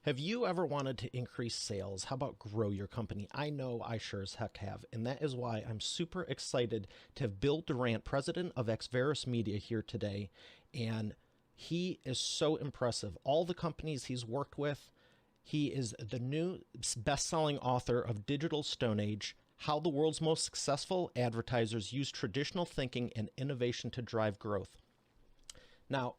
Have you ever wanted to increase sales? How about grow your company? I know I sure as heck have. And that is why I'm super excited to have Bill Durant, president of Xveris Media, here today. And he is so impressive. All the companies he's worked with, he is the new best-selling author of Digital Stone Age, How the World's Most Successful Advertisers Use Traditional Thinking and Innovation to Drive Growth. Now,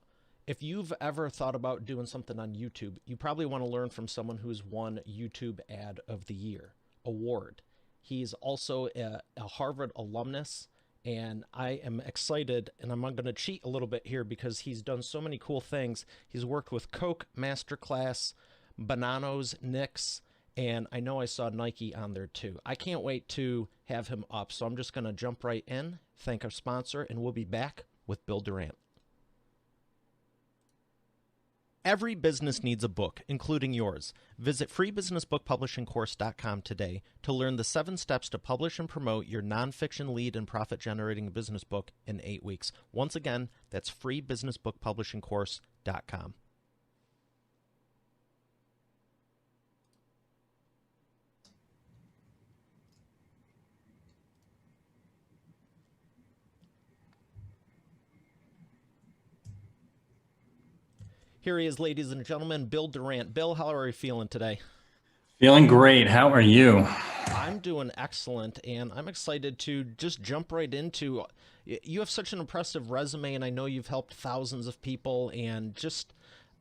if you've ever thought about doing something on YouTube, you probably want to learn from someone who's won YouTube Ad of the Year award. He's also a Harvard alumnus, and I am excited, and I'm going to cheat a little bit here because he's done so many cool things. He's worked with Coke, Masterclass, Bananos, Knicks, and I know I saw Nike on there too. I can't wait to have him up, so I'm just going to jump right in, thank our sponsor, and we'll be back with Bill Durant. Every business needs a book, including yours. Visit freebusinessbookpublishingcourse.com today to learn the 7 steps to publish and promote your nonfiction lead and profit-generating business book in 8 weeks. Once again, that's freebusinessbookpublishingcourse.com. Here he is, ladies and gentlemen, Bill Durant. Bill, how are you feeling today? Feeling great. How are you? I'm doing excellent, and I'm excited to just jump right into. You have such an impressive resume, and I know you've helped thousands of people. And just,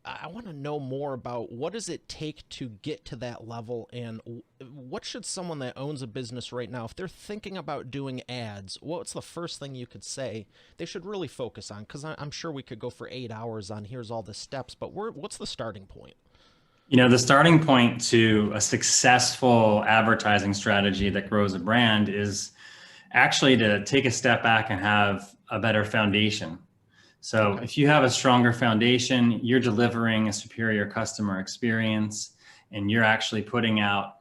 I want to know more about what does it take to get to that level, and what should someone that owns a business right now, if they're thinking about doing ads, what's the first thing you could say they should really focus on? Because I'm sure we could go for 8 hours on here's all the steps, but what's the starting point? The starting point to a successful advertising strategy that grows a brand is actually to take a step back and have a better foundation. So Okay. if you have a stronger foundation, you're delivering a superior customer experience, and you're actually putting out,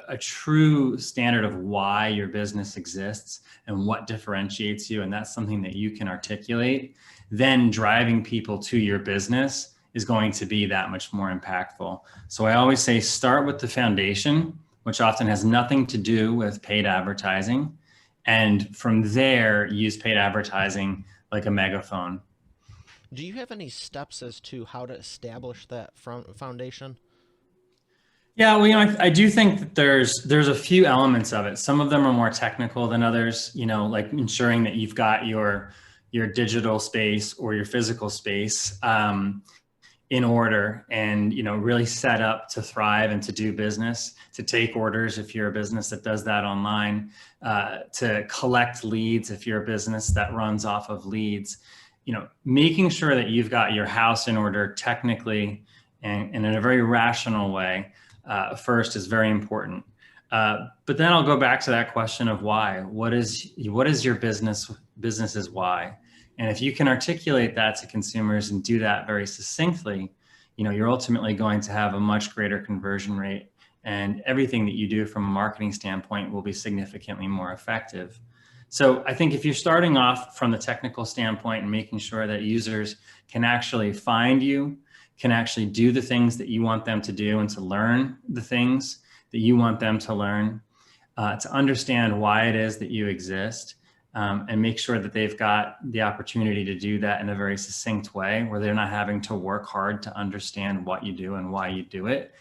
a true standard of why your business exists and what differentiates you. And that's something that you can articulate. Then driving people to your business is going to be that much more impactful. So I always say start with the foundation, which often has nothing to do with paid advertising. And from there, use paid advertising like a megaphone. Do you have any steps as to how to establish that foundation? Yeah, well, I do think that there's a few elements of it. Some of them are more technical than others, like ensuring that you've got your digital space or your physical space in order, and really set up to thrive and to do business, to take orders if you're a business that does that online, to collect leads if you're a business that runs off of leads. Making sure that you've got your house in order technically and in a very rational way first is very important. But then I'll go back to that question of why. What is your business's why? And if you can articulate that to consumers and do that very succinctly, you're ultimately going to have a much greater conversion rate, and everything that you do from a marketing standpoint will be significantly more effective. So I think if you're starting off from the technical standpoint and making sure that users can actually find you, can actually do the things that you want them to do, and to learn the things that you want them to learn, to understand why it is that you exist, and make sure that they've got the opportunity to do that in a very succinct way where they're not having to work hard to understand what you do and why you do it,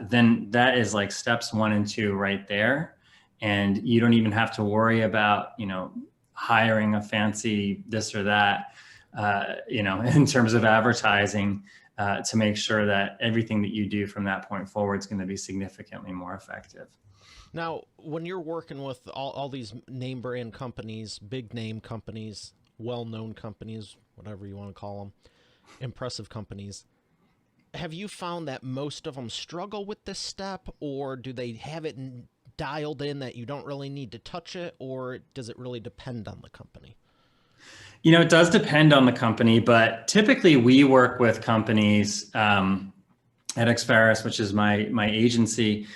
then that is like steps 1 and 2 right there. And you don't even have to worry about, hiring a fancy this or that, in terms of advertising, to make sure that everything that you do from that point forward is going to be significantly more effective. Now, when you're working with all these name brand companies, big name companies, well-known companies, whatever you want to call them, impressive companies, have you found that most of them struggle with this step, or do they have it dialed in that you don't really need to touch it, or does it really depend on the company? It does depend on the company, but typically we work with companies at Xveris, which is my agency.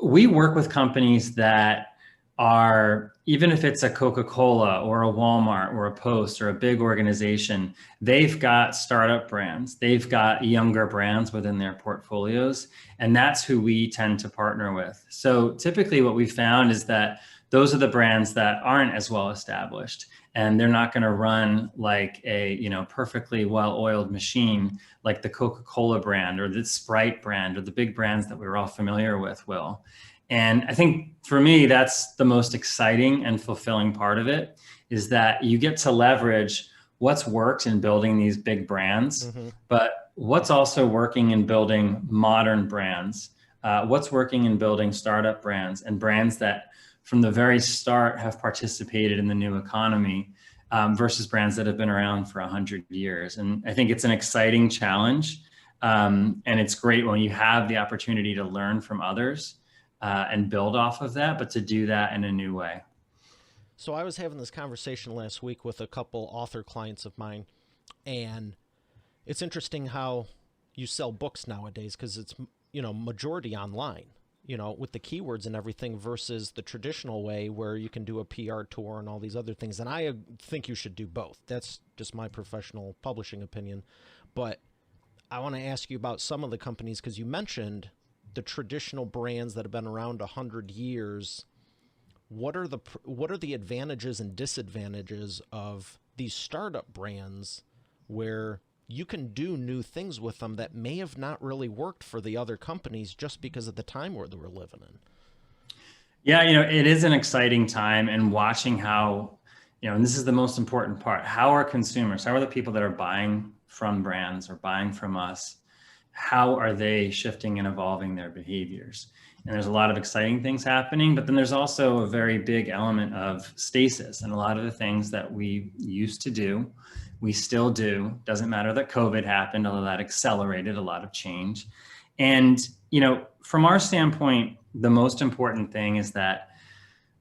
We work with companies that are, even if it's a Coca-Cola or a Walmart or a Post or a big organization, they've got startup brands, they've got younger brands within their portfolios, and that's who we tend to partner with. So typically what we found is that those are the brands that aren't as well established, and they're not going to run like a, perfectly well-oiled machine like the Coca-Cola brand or the Sprite brand or the big brands that we're all familiar with will. And I think for me, that's the most exciting and fulfilling part of it, is that you get to leverage what's worked in building these big brands, but what's also working in building modern brands, what's working in building startup brands and brands that from the very start have participated in the new economy, versus brands that have been around for 100 years. And I think it's an exciting challenge. And it's great when you have the opportunity to learn from others and build off of that, but to do that in a new way. So I was having this conversation last week with a couple author clients of mine, and it's interesting how you sell books nowadays because it's, majority online, with the keywords and everything versus the traditional way where you can do a PR tour and all these other things. And I think you should do both. That's just my professional publishing opinion. But I want to ask you about some of the companies because you mentioned the traditional brands that have been around 100 years. What are the advantages and disadvantages of these startup brands where you can do new things with them that may have not really worked for the other companies just because of the time where they were living in? Yeah, it is an exciting time, and watching how, and this is the most important part, how are consumers, how are the people that are buying from brands or buying from us, how are they shifting and evolving their behaviors? And there's a lot of exciting things happening, but then there's also a very big element of stasis. And a lot of the things that we used to do, we still do. Doesn't matter that COVID happened, although that accelerated a lot of change. And, from our standpoint, the most important thing is that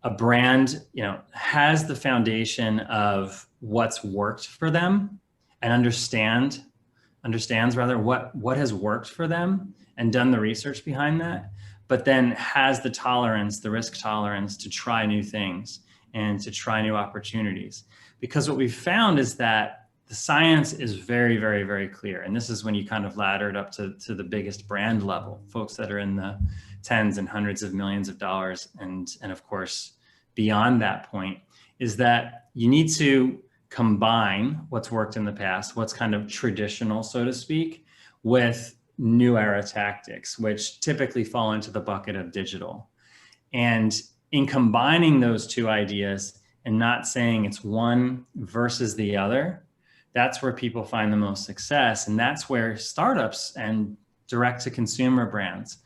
a brand, has the foundation of what's worked for them and understands rather what has worked for them and done the research behind that, but then has the risk tolerance to try new things and to try new opportunities. Because what we've found is that the science is very, very, very clear. And this is when you kind of ladder it up to the biggest brand level, folks that are in the tens and hundreds of millions of dollars. And of course, beyond that point, is that you need to combine what's worked in the past, what's kind of traditional, so to speak, with new era tactics, which typically fall into the bucket of digital. And in combining those two ideas and not saying it's one versus the other, that's where people find the most success. And that's where startups and direct to consumer brands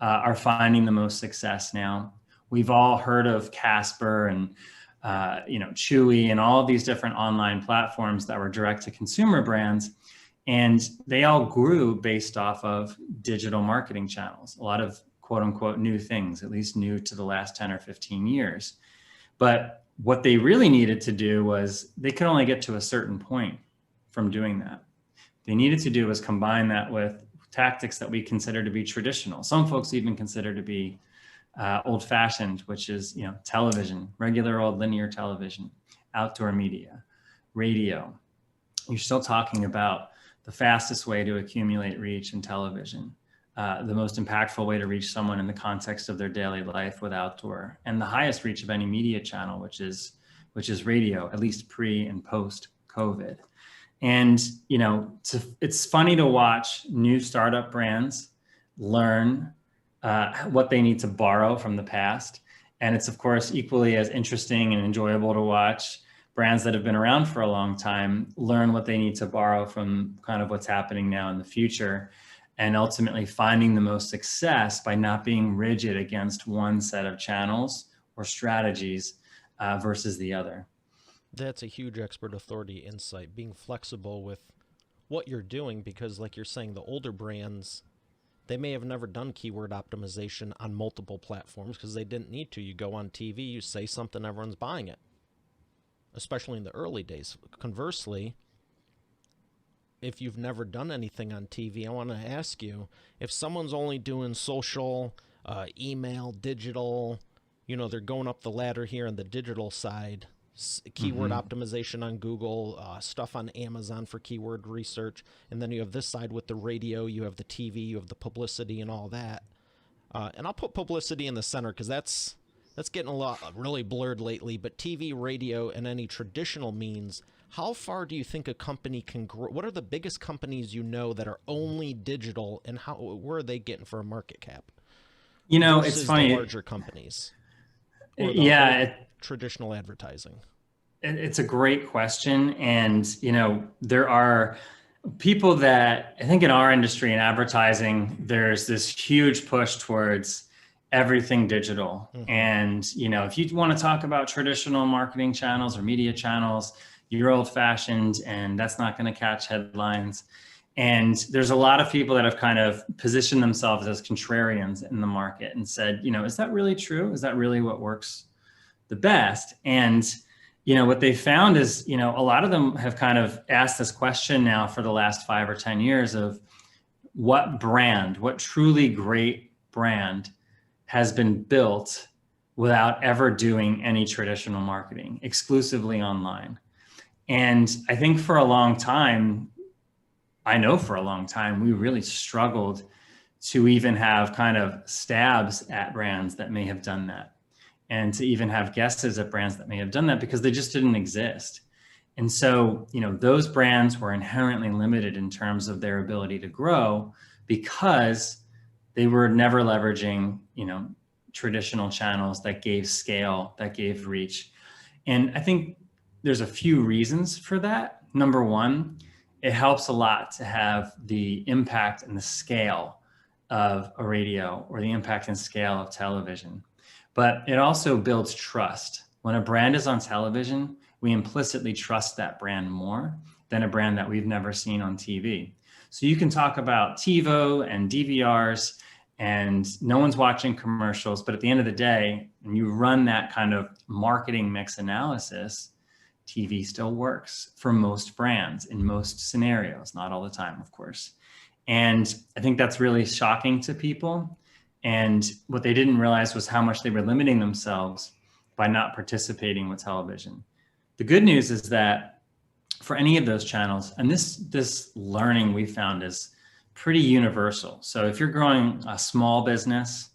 are finding the most success now. We've all heard of Casper and Chewy and all of these different online platforms that were direct to consumer brands. And they all grew based off of digital marketing channels, a lot of quote unquote new things, at least new to the last 10 or 15 years. But what they really needed to do was they could only get to a certain point from doing that. They needed to do was combine that with tactics that we consider to be traditional. Some folks even consider to be old-fashioned, which is television, regular old linear television, outdoor media, radio. You're still talking about the fastest way to accumulate reach in television, the most impactful way to reach someone in the context of their daily life with outdoor, and the highest reach of any media channel, which is radio, at least pre and post COVID. And it's funny to watch new startup brands learn what they need to borrow from the past. And it's, of course, equally as interesting and enjoyable to watch brands that have been around for a long time learn what they need to borrow from kind of what's happening now in the future, and ultimately finding the most success by not being rigid against one set of channels or strategies versus the other. That's a huge expert authority insight, being flexible with what you're doing, because like you're saying, the older brands, they may have never done keyword optimization on multiple platforms because they didn't need to. You go on TV, you say something, everyone's buying it, especially in the early days. Conversely, if you've never done anything on TV, I want to ask you, if someone's only doing social, email, digital, they're going up the ladder here on the digital side, keyword Mm-hmm. optimization on Google, stuff on Amazon for keyword research. And then you have this side with the radio, you have the TV, you have the publicity and all that. And I'll put publicity in the center because that's getting a lot really blurred lately. But TV, radio, and any traditional means, how far do you think a company can grow? What are the biggest companies that are only digital, and where are they getting for a market cap It's versus the funny. larger companies or the Yeah, old traditional advertising? it's a great question. And, there are people that I think in our industry in advertising, there's this huge push towards everything digital. Mm-hmm. And, if you want to talk about traditional marketing channels or media channels, you're old fashioned and that's not going to catch headlines. And there's a lot of people that have kind of positioned themselves as contrarians in the market and said, is that really true? Is that really what works the best? And what they found is, a lot of them have kind of asked this question now for the last 5 or 10 years of what truly great brand has been built without ever doing any traditional marketing, exclusively online. And I think for a long time, we really struggled to even have kind of stabs at brands that may have done that, and to even have guesses at brands that may have done that, because they just didn't exist. And so, those brands were inherently limited in terms of their ability to grow because they were never leveraging, traditional channels that gave scale, that gave reach. And I think there's a few reasons for that. Number one, it helps a lot to have the impact and the scale of a radio or the impact and scale of television. But it also builds trust. When a brand is on television, we implicitly trust that brand more than a brand that we've never seen on TV. So you can talk about TiVo and DVRs and no one's watching commercials, but at the end of the day, when you run that kind of marketing mix analysis, TV still works for most brands in most scenarios, not all the time, of course. And I think that's really shocking to people. And what they didn't realize was how much they were limiting themselves by not participating with television. The good news is that for any of those channels, and this learning we found is pretty universal. So if you're growing a small business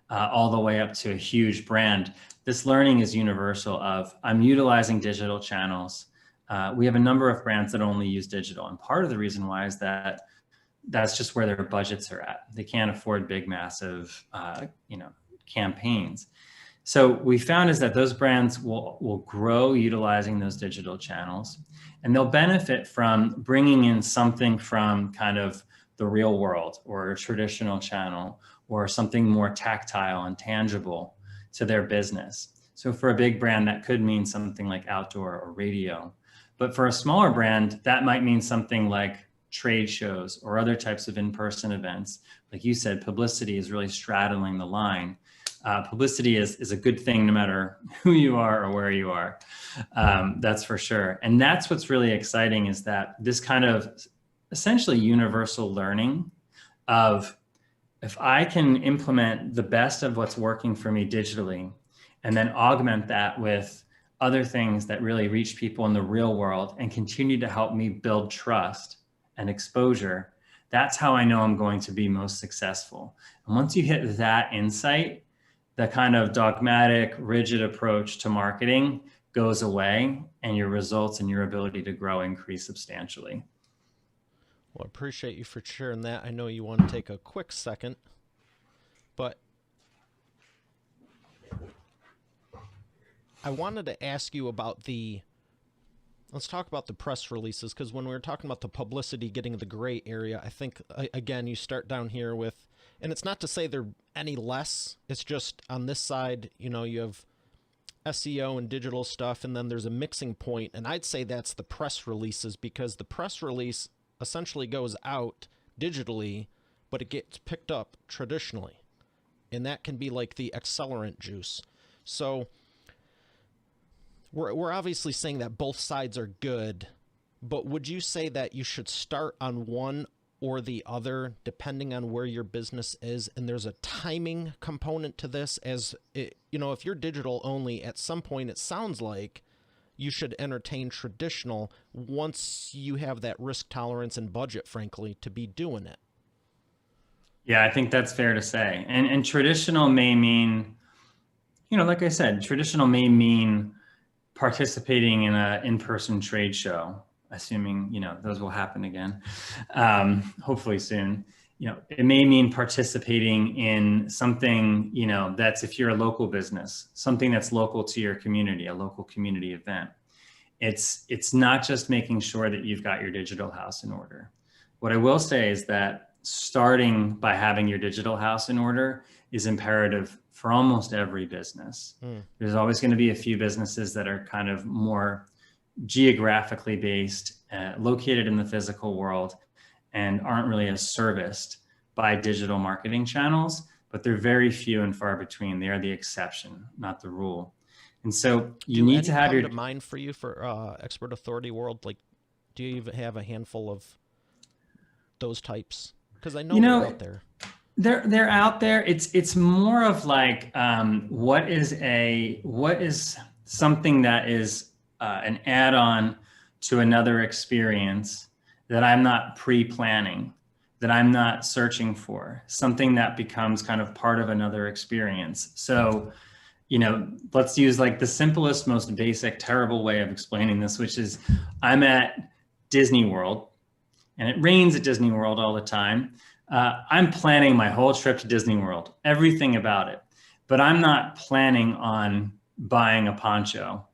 all the way up to a huge brand, this learning is universal of I'm utilizing digital channels. We have a number of brands that only use digital. And part of the reason why is that that's just where their budgets are at. They can't afford big, massive, campaigns. So we found is that those brands will grow utilizing those digital channels, and they'll benefit from bringing in something from kind of the real world or a traditional channel or something more tactile and tangible to their business. So for a big brand, that could mean something like outdoor or radio. But for a smaller brand, that might mean something like trade shows or other types of in-person events. Like you said, publicity is really straddling the line. Publicity is a good thing no matter who you are or where you are. That's for sure. And that's what's really exciting is that this kind of essentially universal learning of if I can implement the best of what's working for me digitally and then augment that with other things that really reach people in the real world and continue to help me build trust and exposure, that's how I know I'm going to be most successful. And once you hit that insight, the kind of dogmatic, rigid approach to marketing goes away and your results and your ability to grow increase substantially. Well, I appreciate you for sharing that. I know you want to take a quick second, but I wanted to ask you about let's talk about the press releases, because when we were talking about the publicity getting the gray area, I think, again, you start down here with, and it's not to say they're any less, it's just on this side, you have SEO and digital stuff, and then there's a mixing point, and I'd say that's the press releases, because the press release essentially goes out digitally, but it gets picked up traditionally, and that can be like the accelerant juice. So we're obviously saying that both sides are good, but would you say that you should start on one or the other, depending on where your business is. And there's a timing component to this, as it, if you're digital only, at some point it sounds like you should entertain traditional once you have that risk tolerance and budget, frankly, to be doing it. Yeah, I think that's fair to say. And traditional may mean, like I said, traditional may mean participating in a in-person trade show, assuming, those will happen again, hopefully soon. It may mean participating in something, that's, if you're a local business, something that's local to your community, a local community event. It's not just making sure that you've got your digital house in order. What I will say is that starting by having your digital house in order is imperative for almost every business. There's always going to be a few businesses that are kind of more geographically based, located in the physical world, and aren't really as serviced by digital marketing channels, but they're very few and far between. They are the exception, not the rule. And so you need to have your... Do any come to mind for you for expert authority world? Like, do you even have a handful of those types? Because I know they're out there. They're out there. It's more of like, what is something that is an add-on to another experience that I'm not pre-planning, that I'm not searching for, something that becomes kind of part of another experience. So, let's use like the simplest, most basic, terrible way of explaining this, which is I'm at Disney World and it rains at Disney World all the time. I'm planning my whole trip to Disney World, everything about it, but I'm not planning on buying a poncho.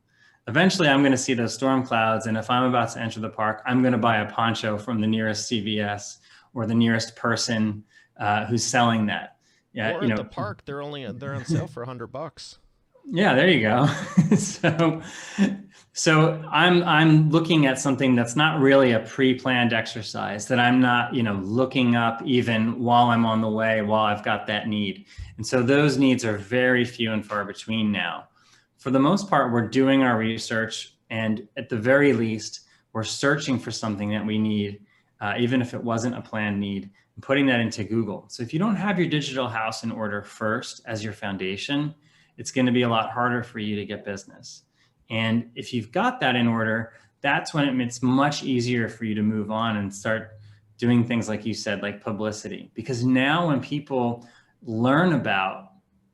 Eventually, I'm going to see those storm clouds, and if I'm about to enter the park, I'm going to buy a poncho from the nearest CVS or the nearest person who's selling that. Yeah, or at the park, they're on sale for $100. Yeah, there you go. So I'm looking at something that's not really a pre-planned exercise, that I'm not, looking up even while I'm on the way, while I've got that need. And so those needs are very few and far between now. For the most part, we're doing our research, and at the very least, we're searching for something that we need, even if it wasn't a planned need, and putting that into Google. So if you don't have your digital house in order first as your foundation, it's going to be a lot harder for you to get business. And if you've got that in order, that's when it's much easier for you to move on and start doing things like you said, like publicity. Because now when people learn about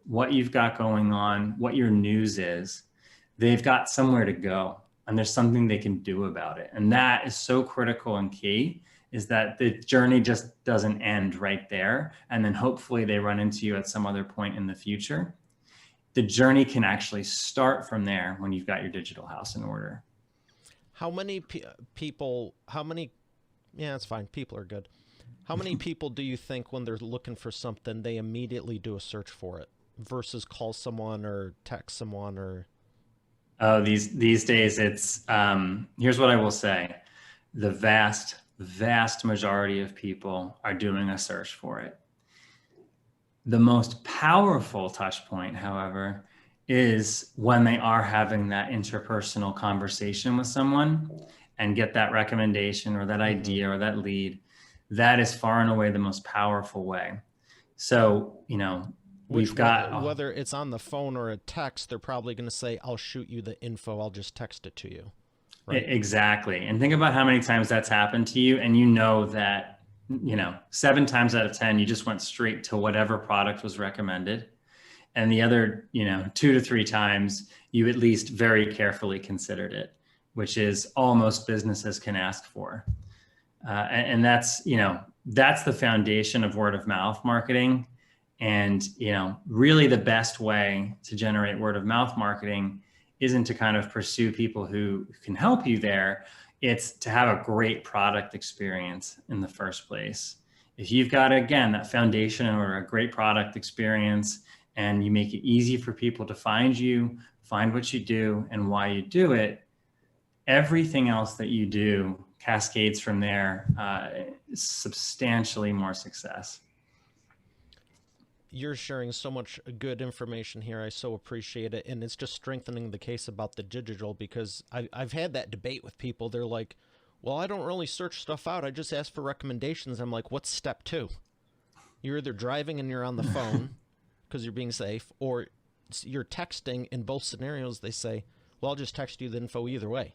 what you've got going on, what your news is, they've got somewhere to go and there's something they can do about it. And that is so critical and key, is that the journey just doesn't end right there. And then hopefully they run into you at some other point in the future. The journey can actually start from there when you've got your digital house in order. How many people, yeah, it's fine. People are good. How many people do you think when they're looking for something, they immediately do a search for it versus call someone or text someone or? Oh, these days it's, here's what I will say. The vast majority of people are doing a search for it. The most powerful touch point, however, is when they are having that interpersonal conversation with someone and get that recommendation or that idea or that lead. That is far and away the most powerful way. So, we've got... Whether it's on the phone or a text, they're probably going to say, I'll shoot you the info. I'll just text it to you. Right? Exactly. And think about how many times that's happened to you. And that 7 times out of 10, you just went straight to whatever product was recommended. And the other, 2 to 3 times, you at least very carefully considered it, which is all most businesses can ask for. And that's, that's the foundation of word of mouth marketing. And, really the best way to generate word of mouth marketing isn't to kind of pursue people who can help you there. It's to have a great product experience in the first place. If you've got, again, that foundation or a great product experience, and you make it easy for people to find you, find what you do and why you do it, everything else that you do cascades from there, substantially more success. You're sharing so much good information here. I so appreciate it. And it's just strengthening the case about the digital, because I've had that debate with people. They're like, well, I don't really search stuff out. I just ask for recommendations. I'm like, what's step two? You're either driving and you're on the phone because you're being safe, or you're texting. In both scenarios, they say, well, I'll just text you the info either way,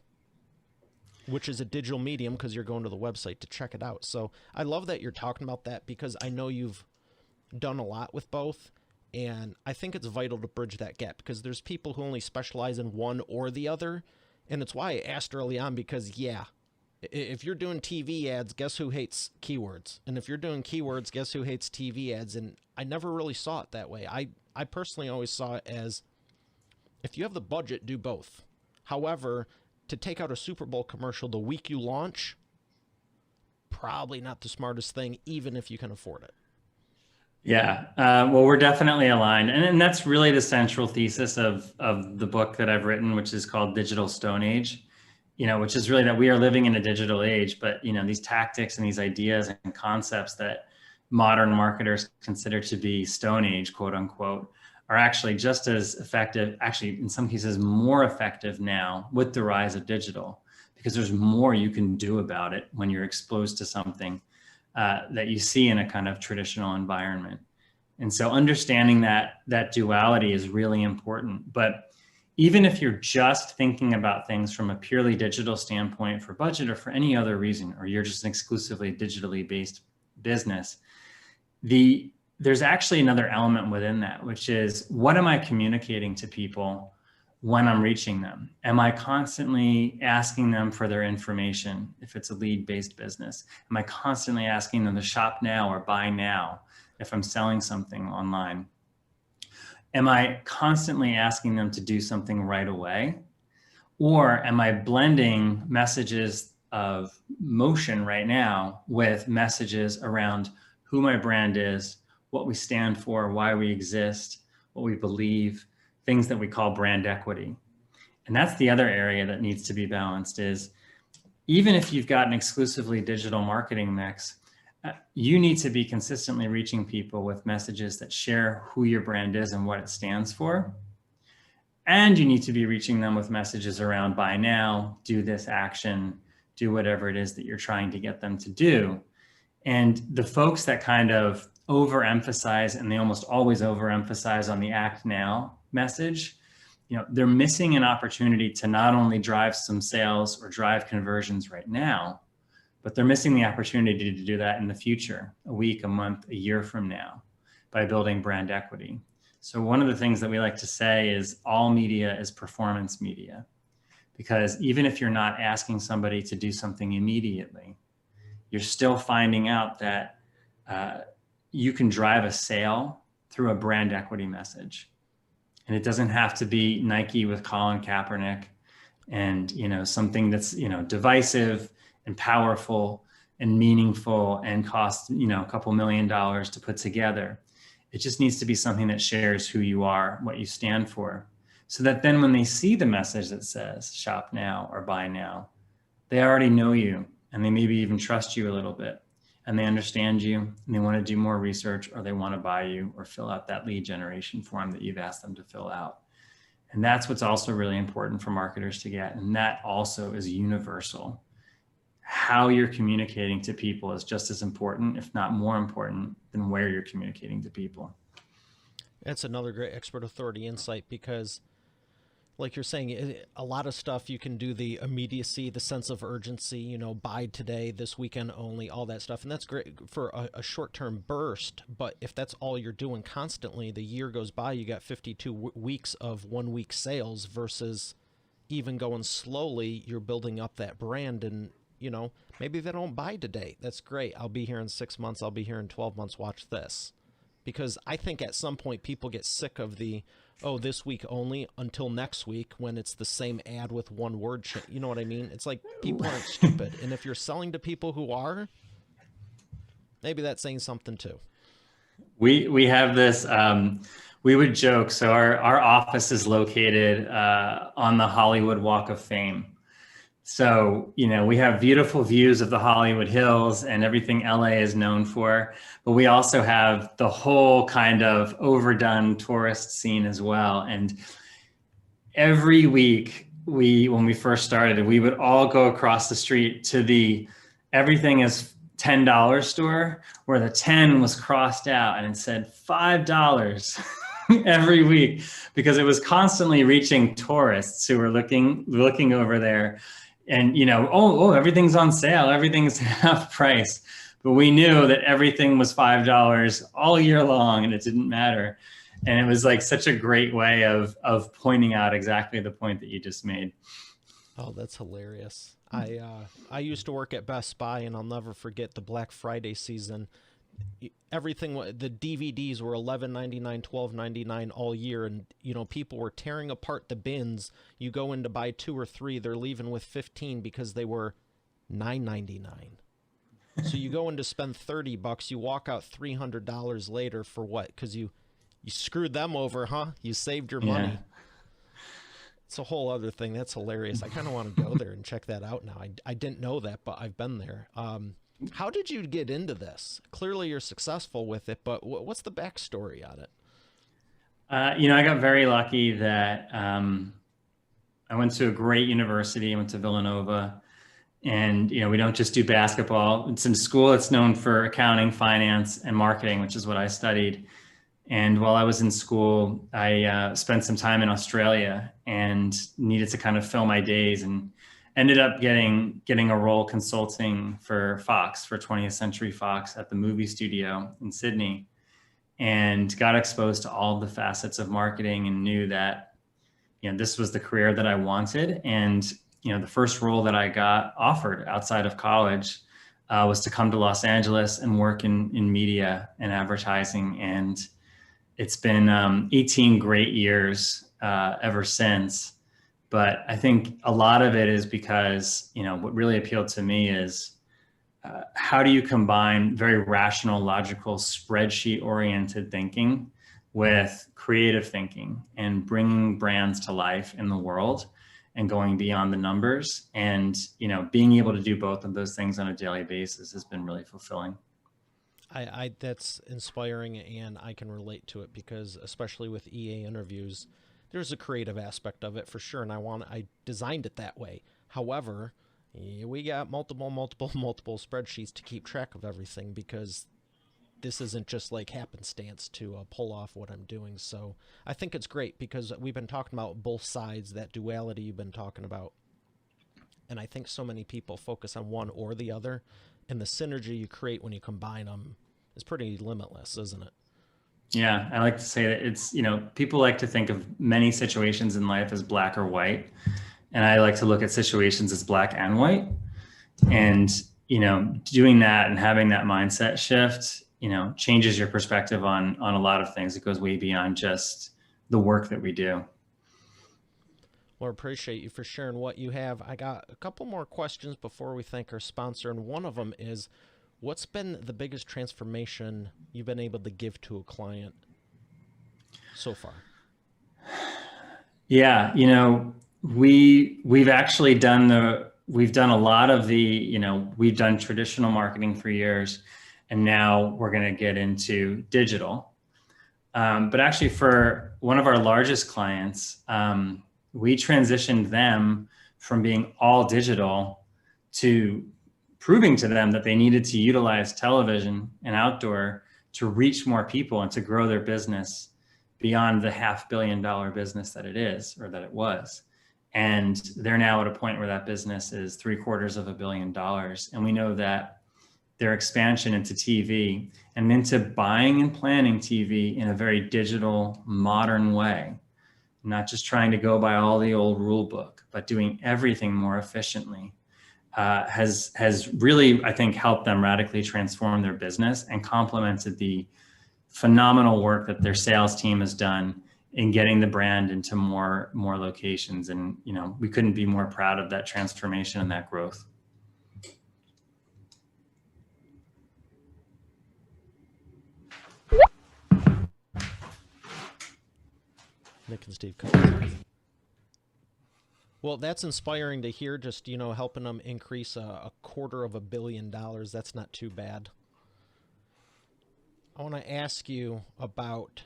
which is a digital medium because you're going to the website to check it out. So I love that you're talking about that, because I know you've done a lot with both. And I think it's vital to bridge that gap, because there's people who only specialize in one or the other. And it's why I asked early on, because yeah, if you're doing TV ads, guess who hates keywords? And if you're doing keywords, guess who hates TV ads? And I never really saw it that way. I personally always saw it as, if you have the budget, do both. However, to take out a Super Bowl commercial the week you launch, probably not the smartest thing, even if you can afford it. Yeah, well, we're definitely aligned. And that's really the central thesis of the book that I've written, which is called Digital Stone Age, which is really that we are living in a digital age, but, these tactics and these ideas and concepts that modern marketers consider to be Stone Age, quote unquote, are actually just as effective, actually in some cases more effective now with the rise of digital, because there's more you can do about it when you're exposed to something that you see in a kind of traditional environment. And so understanding that duality is really important. But even if you're just thinking about things from a purely digital standpoint for budget or for any other reason, or you're just an exclusively digitally based business, there's actually another element within that, which is, what am I communicating to people when I'm reaching them? Am I constantly asking them for their information if it's a lead-based business? Am I constantly asking them to shop now or buy now if I'm selling something online? Am I constantly asking them to do something right away? Or am I blending messages of motion right now with messages around who my brand is, what we stand for, why we exist, what we believe, things that we call brand equity? And that's the other area that needs to be balanced, is even if you've got an exclusively digital marketing mix, you need to be consistently reaching people with messages that share who your brand is and what it stands for. And you need to be reaching them with messages around buy now, do this action, do whatever it is that you're trying to get them to do. And the folks that kind of overemphasize, and they almost always overemphasize on the act now message, they're missing an opportunity to not only drive some sales or drive conversions right now, but they're missing the opportunity to do that in the future, a week, a month, a year from now, by building brand equity. So one of the things that we like to say is all media is performance media, because even if you're not asking somebody to do something immediately, you're still finding out that you can drive a sale through a brand equity message. And it doesn't have to be Nike with Colin Kaepernick and, something that's, divisive and powerful and meaningful and costs, a couple $1 million to put together. It just needs to be something that shares who you are, what you stand for, so that then when they see the message that says shop now or buy now, they already know you, and they maybe even trust you a little bit, and they understand you, and they want to do more research, or they want to buy you or fill out that lead generation form that you've asked them to fill out. And that's what's also really important for marketers to get. And that also is universal. How you're communicating to people is just as important, if not more important, than where you're communicating to people. That's another great expert authority insight, because like you're saying, a lot of stuff you can do the immediacy, the sense of urgency, buy today, this weekend only, all that stuff. And that's great for a short-term burst. But if that's all you're doing constantly, the year goes by, you got 52 weeks of 1 week sales, versus even going slowly, you're building up that brand. And, maybe they don't buy today. That's great. I'll be here in 6 months. I'll be here in 12 months. Watch this. Because I think at some point people get sick of the, this week only, until next week, when it's the same ad with one word change. You know what I mean? It's like, people aren't stupid. And if you're selling to people who are, maybe that's saying something too. We have this, we would joke. So our office is located on the Hollywood Walk of Fame. So, we have beautiful views of the Hollywood Hills and everything LA is known for, but we also have the whole kind of overdone tourist scene as well. And every week when we first started, we would all go across the street to the everything is $10 store, where the 10 was crossed out and it said $5 every week, because it was constantly reaching tourists who were looking over there, and oh, everything's on sale, everything's half price. But we knew that everything was $5 all year long, and it didn't matter. And it was like such a great way of pointing out exactly the point that you just made. Oh, that's hilarious. I used to work at Best Buy, and I'll never forget the Black Friday season. Everything, the DVDs were $11.99, $12.99 all year, and people were tearing apart the bins. You go in to buy 2 or 3, they're leaving with 15 because they were $9.99. So you go in to spend $30, you walk out $300 later for what? Because you screwed them over, huh? You saved your money. Yeah. It's a whole other thing. That's hilarious. I kind of want to go there and check that out now. I didn't know that, but I've been there. How did you get into this? Clearly you're successful with it, but what's the backstory on it? I got very lucky that I went to a great university. I went to Villanova, and we don't just do basketball. It's in school. It's known for accounting, finance, and marketing, which is what I studied. And while I was in school, I spent some time in Australia and needed to kind of fill my days, and ended up getting a role consulting for Fox, for 20th Century Fox at the movie studio in Sydney, and got exposed to all the facets of marketing, and knew that this was the career that I wanted. And the first role that I got offered outside of college was to come to Los Angeles and work in media and advertising. And it's been 18 great years ever since. But I think a lot of it is because, what really appealed to me is how do you combine very rational, logical, spreadsheet-oriented thinking with creative thinking, and bringing brands to life in the world and going beyond the numbers. And, being able to do both of those things on a daily basis has been really fulfilling. I that's inspiring, and I can relate to it because, especially with EA interviews, there's a creative aspect of it for sure, and I designed it that way. However, we got multiple spreadsheets to keep track of everything, because this isn't just like happenstance to pull off what I'm doing. So I think it's great because we've been talking about both sides, that duality you've been talking about. And I think so many people focus on one or the other, and the synergy you create when you combine them is pretty limitless, isn't it? Yeah, I like to say that it's, people like to think of many situations in life as black or white. And I like to look at situations as black and white. And, doing that and having that mindset shift, changes your perspective on a lot of things. It goes way beyond just the work that we do. Well, I appreciate you for sharing what you have. I got a couple more questions before we thank our sponsor. And one of them is, what's been the biggest transformation you've been able to give to a client so far? Yeah, we've actually we've done a lot of we've done traditional marketing for years, and now we're going to get into digital. But actually, for one of our largest clients, we transitioned them from being all digital to proving to them that they needed to utilize television and outdoor to reach more people and to grow their business beyond the $500 million business that it is, or that it was. And they're now at a point where that business is $750 million. And we know that their expansion into TV and into buying and planning TV in a very digital, modern way, not just trying to go by all the old rule book, but doing everything more efficiently, has really, I think, helped them radically transform their business, and complemented the phenomenal work that their sales team has done in getting the brand into more locations. And, we couldn't be more proud of that transformation and that growth. Nick and Steve. Well, that's inspiring to hear, just, helping them increase a $250 million. That's not too bad. I want to ask you about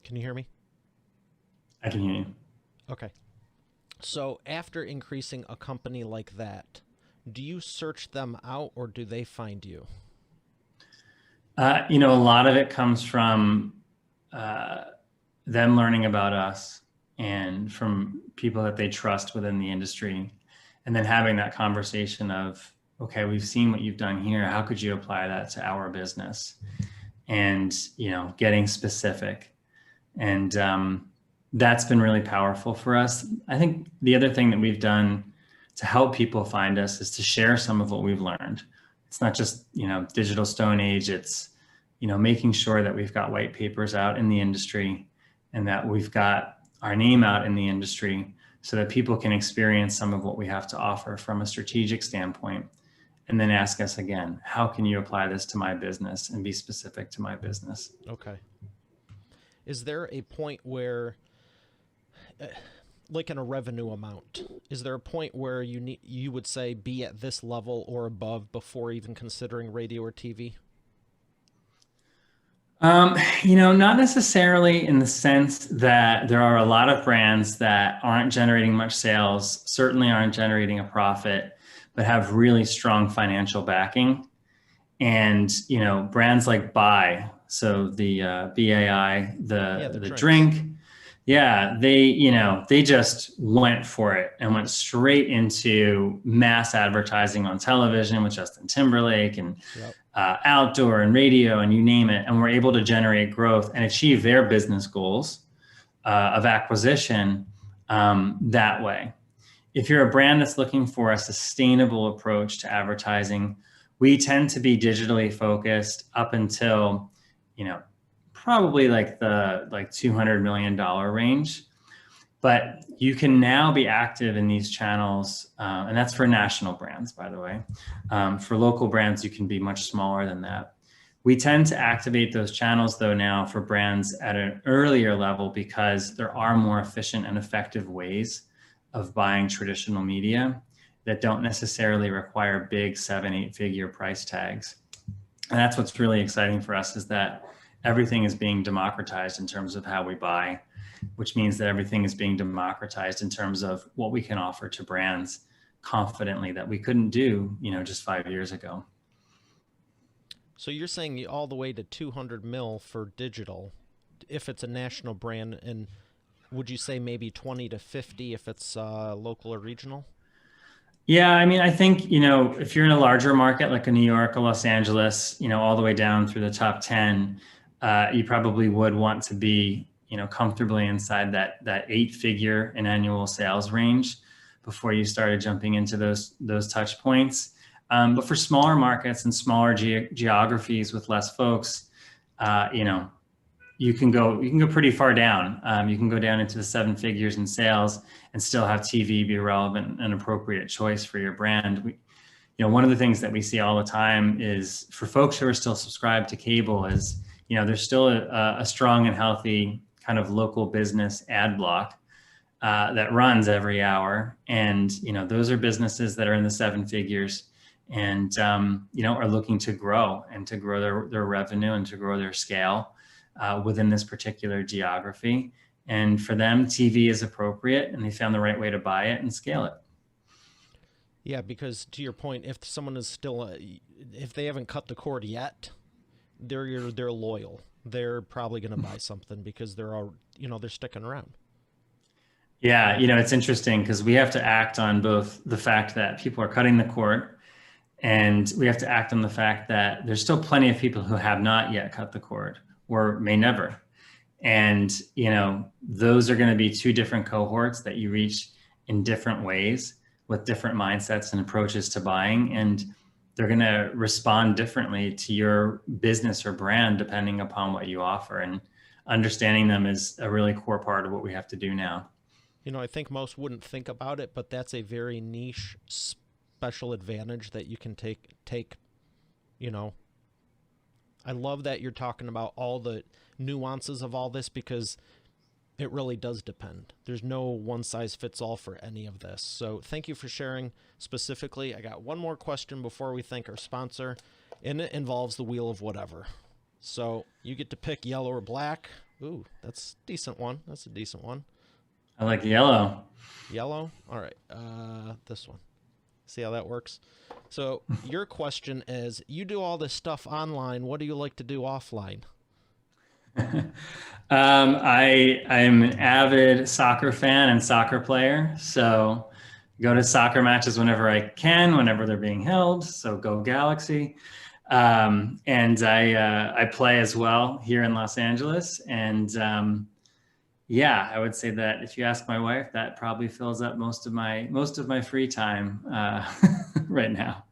Can you hear me? I can hear you. Okay. So after increasing a company like that, do you search them out or do they find you? A lot of it comes from them learning about us and from people that they trust within the industry, and then having that conversation of, okay, we've seen what you've done here. How could you apply that to our business? And, getting specific. And that's been really powerful for us. I think the other thing that we've done to help people find us is to share some of what we've learned. It's not just, digital stone age. It's, making sure that we've got white papers out in the industry and that we've got our name out in the industry so that people can experience some of what we have to offer from a strategic standpoint, and then ask us again, how can you apply this to my business and be specific to my business? Okay. Is there a point where, like in a revenue amount, is there a point where you would say be at this level or above before even considering radio or TV? Not necessarily, in the sense that there are a lot of brands that aren't generating much sales, certainly aren't generating a profit, but have really strong financial backing. And, brands like Bai, so the BAI, the drink, yeah, they just went for it and went straight into mass advertising on television with Justin Timberlake and outdoor and radio and you name it. And we're able to generate growth and achieve their business goals of acquisition that way. If you're a brand that's looking for a sustainable approach to advertising, we tend to be digitally focused up until, probably like the $200 million range. But you can now be active in these channels, and that's for national brands, by the way. For local brands, you can be much smaller than that. We tend to activate those channels, though, now for brands at an earlier level because there are more efficient and effective ways of buying traditional media that don't necessarily require big 7-8 figure price tags. And that's what's really exciting for us, is that everything is being democratized in terms of how we buy, which means that everything is being democratized in terms of what we can offer to brands confidently that we couldn't do, just 5 years ago. So you're saying all the way to 200 mil for digital, if it's a national brand, and would you say maybe 20 to 50 if it's local or regional? Yeah, I mean, I think, if you're in a larger market like a New York or Los Angeles, all the way down through the top 10, you probably would want to be, comfortably inside that 8-figure in annual sales range before you started jumping into those touch points. But for smaller markets and smaller geographies with less folks, you can go pretty far down. You can go down into the 7 figures in sales and still have TV be a relevant and appropriate choice for your brand. One of the things that we see all the time is for folks who are still subscribed to cable is, there's still a strong and healthy kind of local business ad block that runs every hour. And, those are businesses that are in the 7 figures and, are looking to grow and to grow their revenue and to grow their scale within this particular geography. And for them, TV is appropriate and they found the right way to buy it and scale it. Yeah, because to your point, if someone is still, if they haven't cut the cord yet, they're loyal. They're probably going to buy something because they're all, they're sticking around. Yeah, it's interesting because we have to act on both the fact that people are cutting the cord, and we have to act on the fact that there's still plenty of people who have not yet cut the cord or may never. And, those are going to be two different cohorts that you reach in different ways with different mindsets and approaches to buying. And they're going to respond differently to your business or brand depending upon what you offer. And understanding them is a really core part of what we have to do now. I think most wouldn't think about it, but that's a very niche, special advantage that you can take. I love that you're talking about all the nuances of all this because it really does depend. There's no one size fits all for any of this. So thank you for sharing specifically. I got one more question before we thank our sponsor, and it involves the wheel of whatever. So you get to pick yellow or black. Ooh, that's a decent one. That's a decent one. I like yellow. Yellow. All right. This one. See how that works? So your question is, you do all this stuff online. What do you like to do offline? I'm an avid soccer fan and soccer player. So go to soccer matches whenever I can, whenever they're being held. So go Galaxy. And I play as well here in Los Angeles. And yeah, I would say that if you ask my wife, that probably fills up most of my free time right now.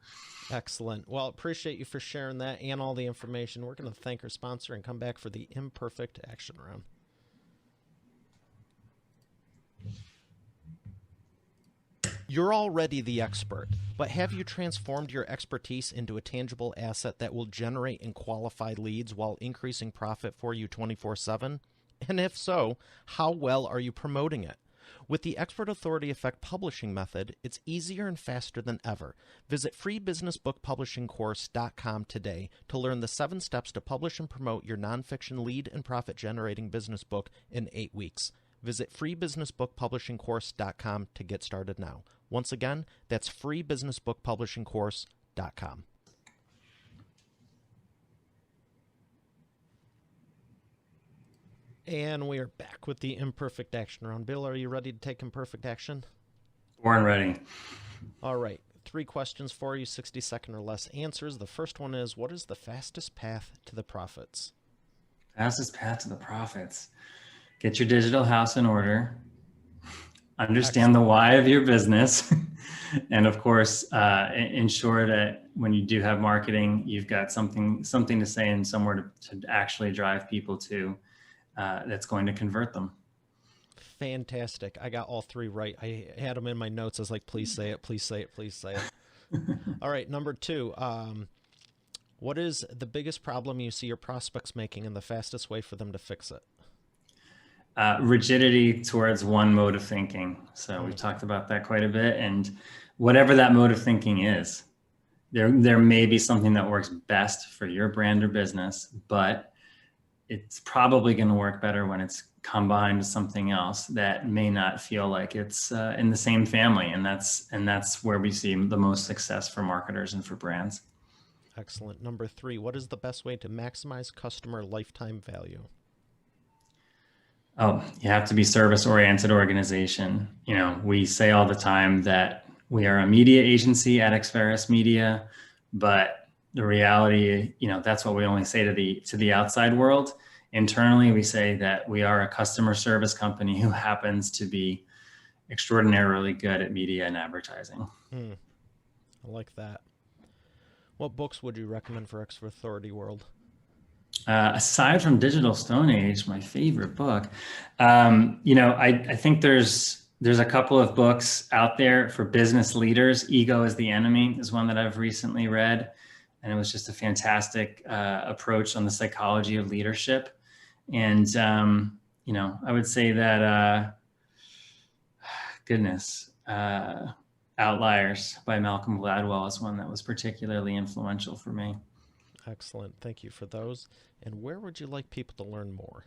Excellent. Well, appreciate you for sharing that and all the information. We're going to thank our sponsor and come back for the imperfect action round. You're already the expert, but have you transformed your expertise into a tangible asset that will generate and qualify leads while increasing profit for you 24/7? And if so, how well are you promoting it? With the Expert Authority Effect publishing method, it's easier and faster than ever. Visit freebusinessbookpublishingcourse.com today to learn the 7 steps to publish and promote your nonfiction lead and profit generating business book in 8 weeks. Visit freebusinessbookpublishingcourse.com to get started now. Once again, that's freebusinessbookpublishingcourse.com. And we are back with the imperfect action round. Bill, are you ready to take imperfect action? Born ready. All right. 3 questions for you, 60-second or less answers. The first one is, what is the fastest path to the profits? Fastest path to the profits. Get your digital house in order. Understand the why of your business. And of course, ensure that when you do have marketing, you've got something to say and somewhere to actually drive people to that's going to convert them. Fantastic. I got all 3 right. I had them in my notes. I was like, please say it, please say it, please say it. All right, number 2. What is the biggest problem you see your prospects making and the fastest way for them to fix it? Rigidity towards one mode of thinking. So we've talked about that quite a bit. And whatever that mode of thinking is, there may be something that works best for your brand or business, but it's probably going to work better when it's combined with something else that may not feel like it's in the same family. And that's where we see the most success for marketers and for brands. Excellent. Number 3, what is the best way to maximize customer lifetime value? Oh, you have to be service-oriented organization. You know, we say all the time that we are a media agency at Exveris Media, but the reality, you know, that's what we only say to the outside world. Internally, we say that we are a customer service company who happens to be extraordinarily good at media and advertising. I like that. What books would you recommend for Expert Authority World? Aside from Digital Stone Age, my favorite book, you know, I think there's a couple of books out there for business leaders. Ego is the Enemy is one that I've recently read, and it was just a fantastic approach on the psychology of leadership. And you know, I would say that Outliers by Malcolm Gladwell is one that was particularly influential for me. Excellent. Thank you for those. And where would you like people to learn more?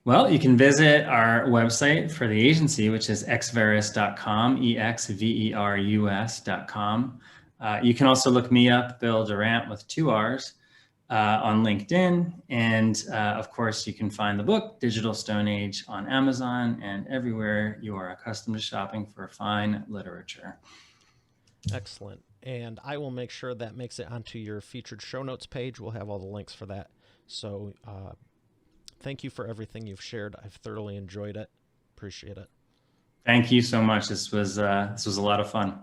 Well, you can visit our website for the agency, which is exverus.com, exverus.com. You can also look me up, Bill Durant, with 2 R's, on LinkedIn. And of course, you can find the book, Digital Stone Age, on Amazon and everywhere you are accustomed to shopping for fine literature. Excellent. And I will make sure that makes it onto your featured show notes page. We'll have all the links for that. So thank you for everything you've shared. I've thoroughly enjoyed it. Appreciate it. Thank you so much. This was a lot of fun.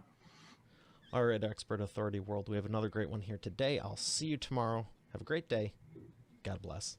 All right, Expert Authority World. We have another great one here today. I'll see you tomorrow. Have a great day. God bless.